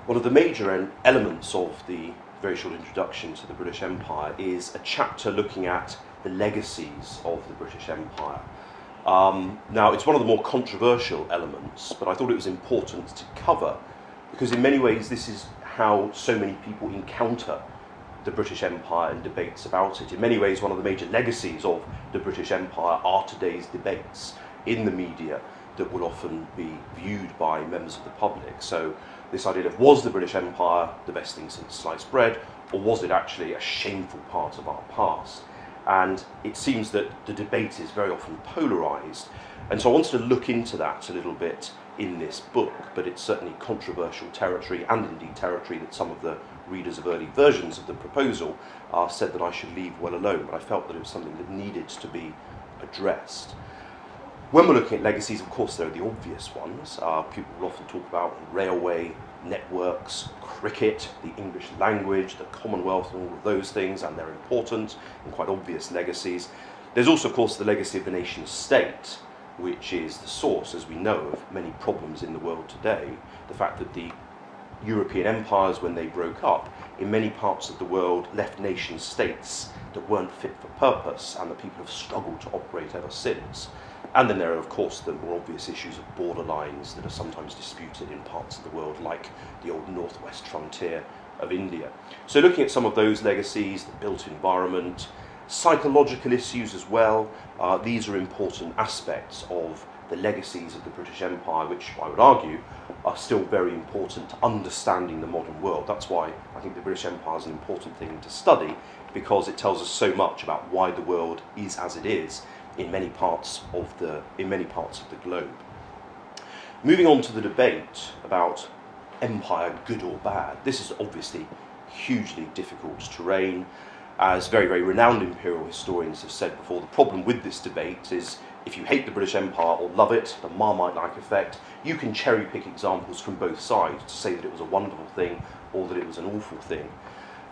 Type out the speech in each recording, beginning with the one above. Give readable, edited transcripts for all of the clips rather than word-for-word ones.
One of the major elements of the very short introduction to the British Empire is a chapter looking at the legacies of the British Empire. Now, it's one of the more controversial elements, but I thought it was important to cover because in many ways this is how so many people encounter the British Empire and debates about it. In many ways, one of the major legacies of the British Empire are today's debates in the media that will often be viewed by members of the public. So this idea of, was the British Empire the best thing since sliced bread, or was it actually a shameful part of our past? And it seems that the debate is very often polarised. And so I wanted to look into that a little bit in this book, but it's certainly controversial territory, and indeed territory that some of the readers of early versions of the proposal said that I should leave well alone, but I felt that it was something that needed to be addressed. When we're looking at legacies, of course, there are the obvious ones. People will often talk about railway networks, cricket, the English language, the Commonwealth, and all of those things, and they're important and quite obvious legacies. There's also, of course, the legacy of the nation state, which is the source, as we know, of many problems in the world today. The fact that the European empires, when they broke up, in many parts of the world left nation states that weren't fit for purpose, and that people have struggled to operate ever since. And then there are, of course, the more obvious issues of border lines that are sometimes disputed in parts of the world, like the old northwest frontier of India. So looking at some of those legacies, the built environment, psychological issues as well, these are important aspects of the legacies of the British Empire, which I would argue are still very important to understanding the modern world. That's why I think the British Empire is an important thing to study, because it tells us so much about why the world is as it is in many parts of the globe. Moving on to the debate about empire, good or bad. This is obviously hugely difficult terrain. As very, very renowned imperial historians have said before, the problem with this debate is if you hate the British Empire or love it, the Marmite-like effect, you can cherry-pick examples from both sides to say that it was a wonderful thing or that it was an awful thing.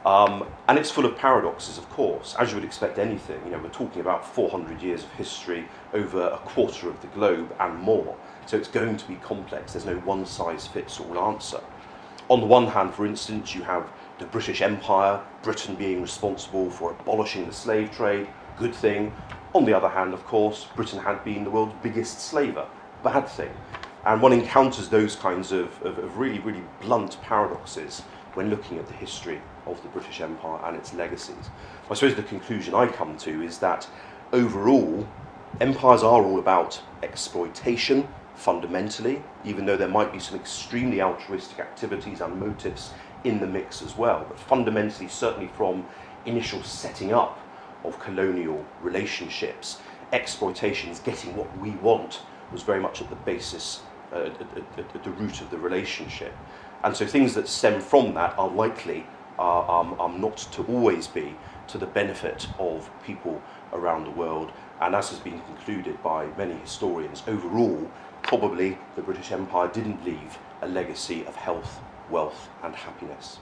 And it's full of paradoxes, of course, as you would expect anything. You know, we're talking about 400 years of history over a quarter of the globe and more, so it's going to be complex. There's no one-size-fits-all answer. On the one hand, for instance, you have the British Empire, Britain being responsible for abolishing the slave trade, good thing. On the other hand, of course, Britain had been the world's biggest slaver, bad thing. And one encounters those kinds of really, really blunt paradoxes when looking at the history of the British Empire and its legacies. I suppose the conclusion I come to is that overall, empires are all about exploitation, fundamentally, even though there might be some extremely altruistic activities and motives in the mix as well. But fundamentally, certainly from initial setting up of colonial relationships, exploitations, getting what we want, was very much at the basis, at the root of the relationship. And so things that stem from that are likely not to always be to the benefit of people around the world. And as has been concluded by many historians, overall, probably the British Empire didn't leave a legacy of health, wealth, and happiness.